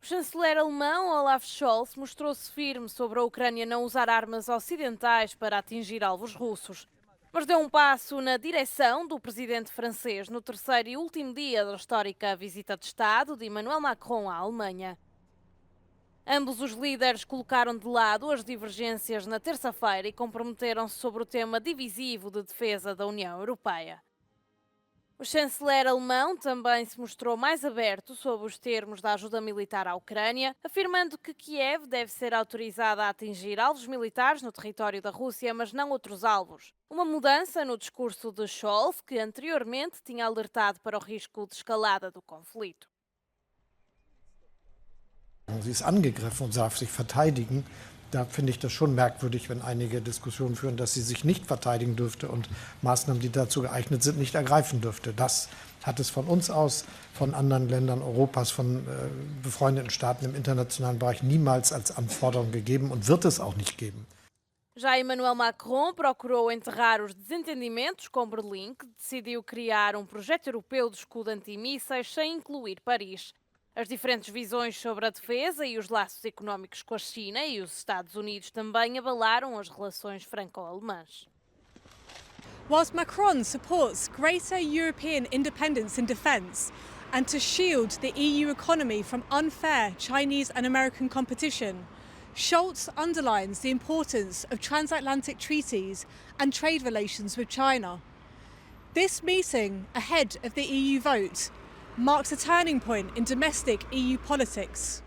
chanceler alemão Olaf Scholz mostrou-se firme sobre a Ucrânia não usar armas ocidentais para atingir alvos russos, mas deu um passo na direção do presidente francês no terceiro e último dia da histórica visita de Estado de Emmanuel Macron à Alemanha. Ambos os líderes colocaram de lado as divergências na terça-feira e comprometeram-se sobre o tema divisivo de defesa da União Europeia. O chanceler alemão também se mostrou mais aberto sobre os termos da ajuda militar à Ucrânia, afirmando que Kiev deve ser autorizada a atingir alvos militares no território da Rússia, mas não outros alvos. Uma mudança no discurso de Scholz, que anteriormente tinha alertado para o risco de escalada do conflito. Sie ist angegriffen und darf sich verteidigen. Da finde ich das schon merkwürdig, wenn einige Diskussionen führen, dass sie sich nicht verteidigen dürfte und Maßnahmen, die dazu geeignet sind, nicht ergreifen dürfte. Das hat es von uns aus, von anderen Ländern Europas, von befreundeten Staaten im internationalen Bereich niemals als Anforderung gegeben und wird es auch nicht geben. Já Emmanuel Macron procurou enterrar os desentendimentos com Berlim, que decidiu criar um projeto europeu de escudo antimísseis sem incluir Paris. As diferentes visões sobre a defesa e os laços económicos com a China e os Estados Unidos também abalaram as relações franco-alemãs. Whilst Macron supports greater European independence in defence and to shield the EU economy from unfair Chinese and American competition, Scholz underlines the importance of transatlantic treaties and trade relations with China. This meeting, ahead of the EU vote, marks a turning point in domestic EU politics.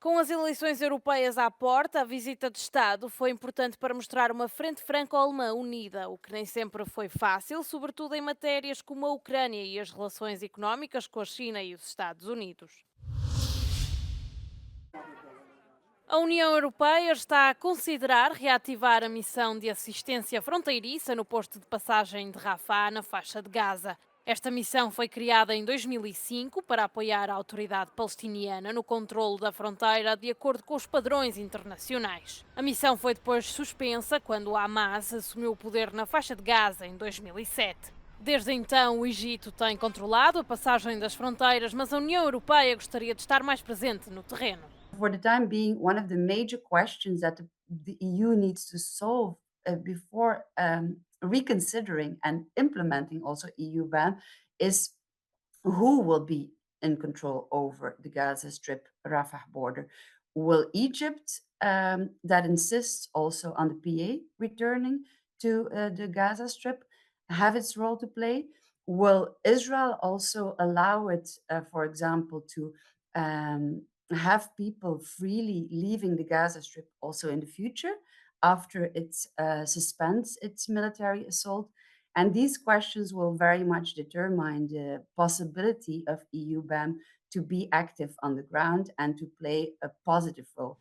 Com as eleições europeias à porta, a visita de Estado foi importante para mostrar uma frente franco-alemã unida, o que nem sempre foi fácil, sobretudo em matérias como a Ucrânia e as relações económicas com a China e os Estados Unidos. A União Europeia está a considerar reativar a missão de assistência fronteiriça no posto de passagem de Rafah, na faixa de Gaza. Esta missão foi criada em 2005 para apoiar a autoridade palestiniana no controlo da fronteira de acordo com os padrões internacionais. A missão foi depois suspensa quando o Hamas assumiu o poder na faixa de Gaza em 2007. Desde então, o Egito tem controlado a passagem das fronteiras, mas a União Europeia gostaria de estar mais presente no terreno. For the time being, one of the major questions that the EU needs to solve before reconsidering and implementing also EU ban is who will be in control over the Gaza Strip Rafah border. Will Egypt, that insists also on the PA returning to the Gaza Strip, have its role to play? Will Israel also allow it, for example, to have people freely leaving the Gaza Strip also in the future after it suspends its military assault? And these questions will very much determine the possibility of EU ban to be active on the ground and to play a positive role.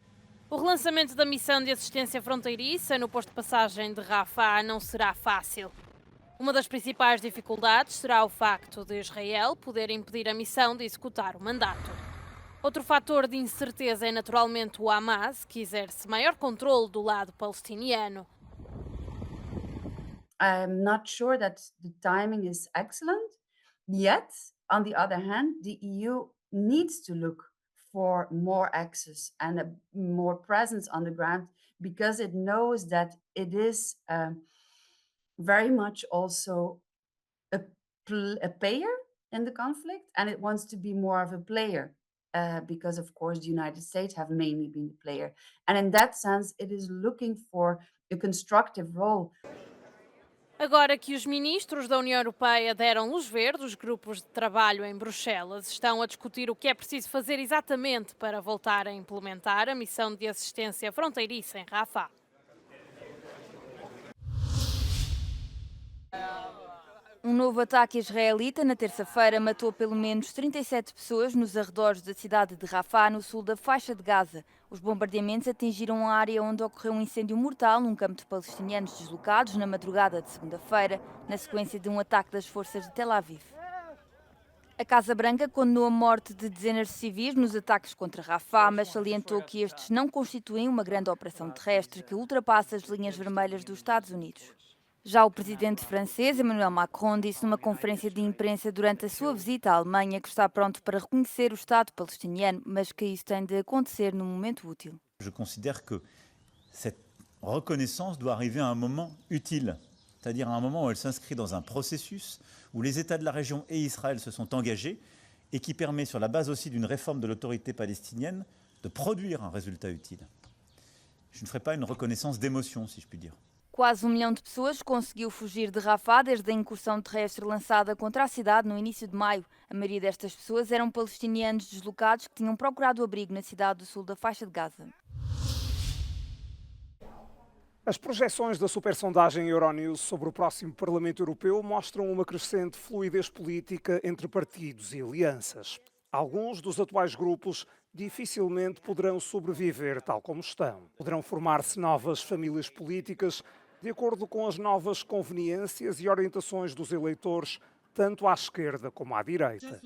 O relançamento da missão de assistência fronteiriça no posto de passagem de Rafah não será fácil. Uma das principais dificuldades será o facto de Israel poder impedir a missão de executar o mandato. Outro fator de incerteza é naturalmente o Hamas, que exerce maior controle do lado palestiniano. I'm not sure that the timing is excellent. Yet, on the other hand, the EU needs to look for more access and a more presence on the ground because it knows that it is very much also a, a player in the conflict, and it wants to be more of a player because, of course, the United States have mainly been the player. And in that sense, it is looking for a constructive role. Agora que os ministros da União Europeia deram luz verde, os grupos de trabalho em Bruxelas estão a discutir o que é preciso fazer exatamente para voltar a implementar a missão de assistência fronteiriça em Rafah. Um novo ataque israelita na terça-feira matou pelo menos 37 pessoas nos arredores da cidade de Rafah, no sul da faixa de Gaza. Os bombardeamentos atingiram a área onde ocorreu um incêndio mortal num campo de palestinianos deslocados na madrugada de segunda-feira, na sequência de um ataque das forças de Tel Aviv. A Casa Branca condenou a morte de dezenas de civis nos ataques contra Rafah, mas salientou que estes não constituem uma grande operação terrestre que ultrapassa as linhas vermelhas dos Estados Unidos. Já o presidente francês, Emmanuel Macron, disse numa conferência de imprensa durante a sua visita à Alemanha que está pronto para reconhecer o Estado palestiniano, mas que isso tem de acontecer no momento útil. Je considère que cette reconnaissance doit arriver à un moment utile, c'est-à-dire à un moment où elle s'inscrit dans un processus où les États de la région et Israël se sont engagés et qui permet, sur la base aussi d'une réforme de l'autorité palestinienne, de produire un résultat utile. Je ne ferai pas une reconnaissance d'émotion, si je puis dire. Quase 1 milhão de pessoas conseguiu fugir de Rafah desde a incursão terrestre lançada contra a cidade no início de maio. A maioria destas pessoas eram palestinianos deslocados que tinham procurado abrigo na cidade do sul da faixa de Gaza. As projeções da supersondagem Euronews sobre o próximo Parlamento Europeu mostram uma crescente fluidez política entre partidos e alianças. Alguns dos atuais grupos dificilmente poderão sobreviver tal como estão. Poderão formar-se novas famílias políticas de acordo com as novas conveniências e orientações dos eleitores, tanto à esquerda como à direita.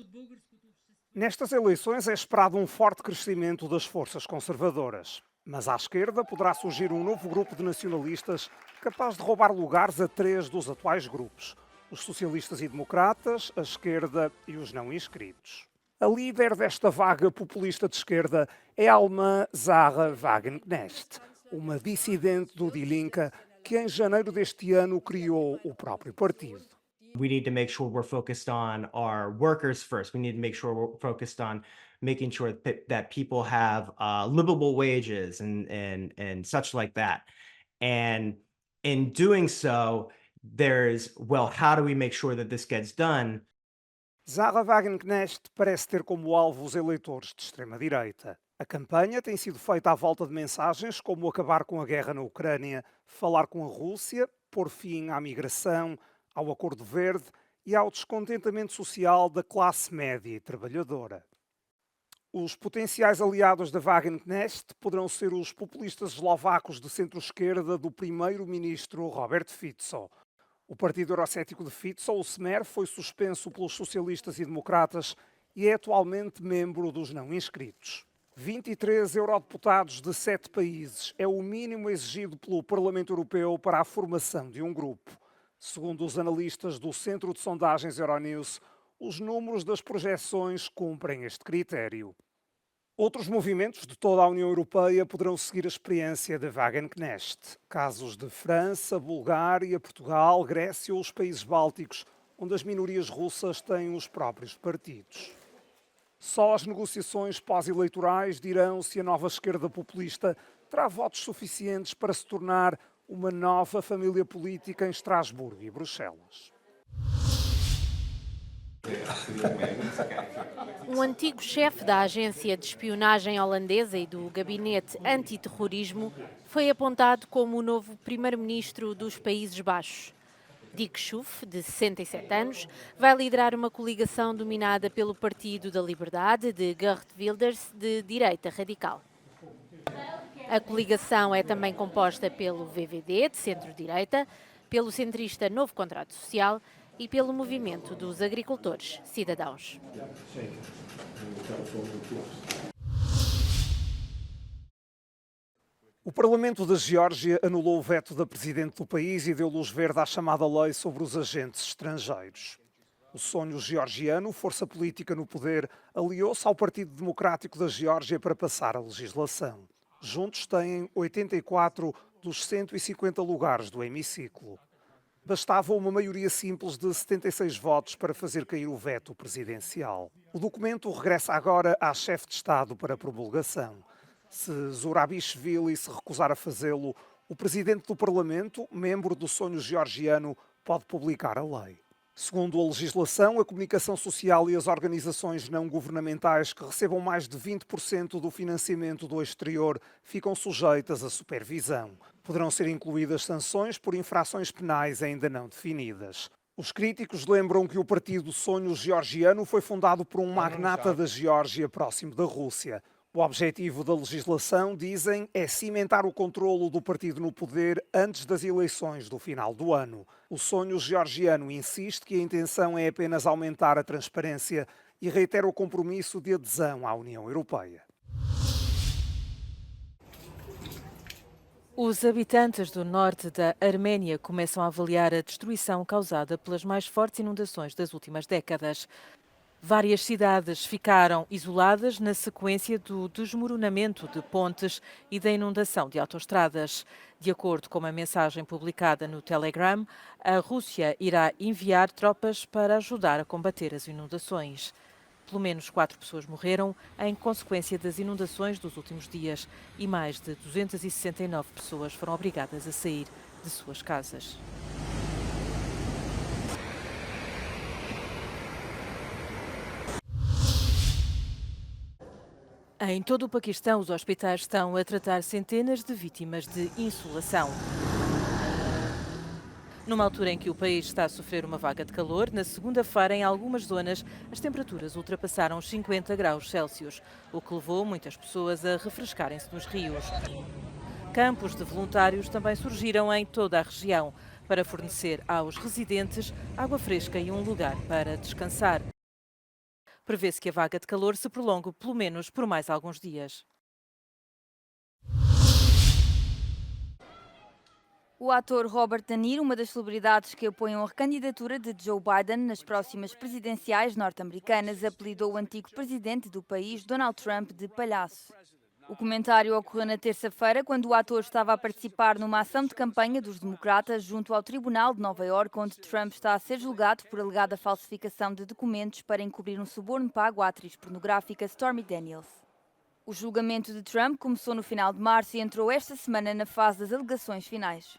Nestas eleições é esperado um forte crescimento das forças conservadoras. Mas à esquerda poderá surgir um novo grupo de nacionalistas capaz de roubar lugares a 3 dos atuais grupos: os socialistas e democratas, a esquerda e os não inscritos. A líder desta vaga populista de esquerda é a alemã Sarah Wagenknecht, uma dissidente do Die Linke que em janeiro deste ano criou o próprio partido. We need to make sure we're focused on our workers first. We need to make sure we're focused on making sure that people have livable wages and such like that. And in doing so, there's, well, how do we make sure that this gets done? Sarah Wagenknecht parece ter como alvo os eleitores de extrema-direita. A campanha tem sido feita à volta de mensagens como acabar com a guerra na Ucrânia, falar com a Rússia, pôr fim à migração, ao Acordo Verde e ao descontentamento social da classe média e trabalhadora. Os potenciais aliados da Wagenknecht poderão ser os populistas eslovacos de centro-esquerda do primeiro-ministro Robert Fico. O partido eurocético de Fico, o Smer, foi suspenso pelos socialistas e democratas e é atualmente membro dos não inscritos. 23 eurodeputados de 7 países é o mínimo exigido pelo Parlamento Europeu para a formação de um grupo. Segundo os analistas do Centro de Sondagens Euronews, os números das projeções cumprem este critério. Outros movimentos de toda a União Europeia poderão seguir a experiência de Wagenknecht. Casos de França, Bulgária, Portugal, Grécia ou os países bálticos, onde as minorias russas têm os próprios partidos. Só as negociações pós-eleitorais dirão se a nova esquerda populista terá votos suficientes para se tornar uma nova família política em Estrasburgo e Bruxelas. Um antigo chefe da agência de espionagem holandesa e do gabinete antiterrorismo foi apontado como o novo primeiro-ministro dos Países Baixos. Dick Schoof, de 67 anos, vai liderar uma coligação dominada pelo Partido da Liberdade de Geert Wilders, de direita radical. A coligação é também composta pelo VVD, de centro-direita, pelo centrista Novo Contrato Social e pelo movimento dos agricultores cidadãos. O Parlamento da Geórgia anulou o veto da presidente do país e deu luz verde à chamada lei sobre os agentes estrangeiros. O sonho georgiano, força política no poder, aliou-se ao Partido Democrático da Geórgia para passar a legislação. Juntos têm 84 dos 150 lugares do hemiciclo. Bastava uma maioria simples de 76 votos para fazer cair o veto presidencial. O documento regressa agora à chefe de Estado para promulgação. Se Zurabishvili se recusar a fazê-lo, o presidente do Parlamento, membro do sonho georgiano, pode publicar a lei. Segundo a legislação, a comunicação social e as organizações não governamentais que recebam mais de 20% do financiamento do exterior ficam sujeitas à supervisão. Poderão ser incluídas sanções por infrações penais ainda não definidas. Os críticos lembram que o Partido Sonho Georgiano foi fundado por um magnata da Geórgia próximo da Rússia. O objetivo da legislação, dizem, é cimentar o controlo do partido no poder antes das eleições do final do ano. O sonho georgiano insiste que a intenção é apenas aumentar a transparência e reitera o compromisso de adesão à União Europeia. Os habitantes do norte da Arménia começam a avaliar a destruição causada pelas mais fortes inundações das últimas décadas. Várias cidades ficaram isoladas na sequência do desmoronamento de pontes e da inundação de autoestradas. De acordo com uma mensagem publicada no Telegram, a Rússia irá enviar tropas para ajudar a combater as inundações. Pelo menos 4 pessoas morreram em consequência das inundações dos últimos dias e mais de 269 pessoas foram obrigadas a sair de suas casas. Em todo o Paquistão, os hospitais estão a tratar centenas de vítimas de insolação. Numa altura em que o país está a sofrer uma vaga de calor, na segunda-feira, em algumas zonas, as temperaturas ultrapassaram os 50 graus Celsius, o que levou muitas pessoas a refrescarem-se nos rios. Campos de voluntários também surgiram em toda a região para fornecer aos residentes água fresca e um lugar para descansar. Prevê-se que a vaga de calor se prolongue pelo menos por mais alguns dias. O ator Robert De Niro, uma das celebridades que apoiam a recandidatura de Joe Biden nas próximas presidenciais norte-americanas, apelidou o antigo presidente do país, Donald Trump, de palhaço. O comentário ocorreu na terça-feira, quando o ator estava a participar numa ação de campanha dos democratas junto ao Tribunal de Nova Iorque, onde Trump está a ser julgado por alegada falsificação de documentos para encobrir um suborno pago à atriz pornográfica Stormy Daniels. O julgamento de Trump começou no final de março e entrou esta semana na fase das alegações finais.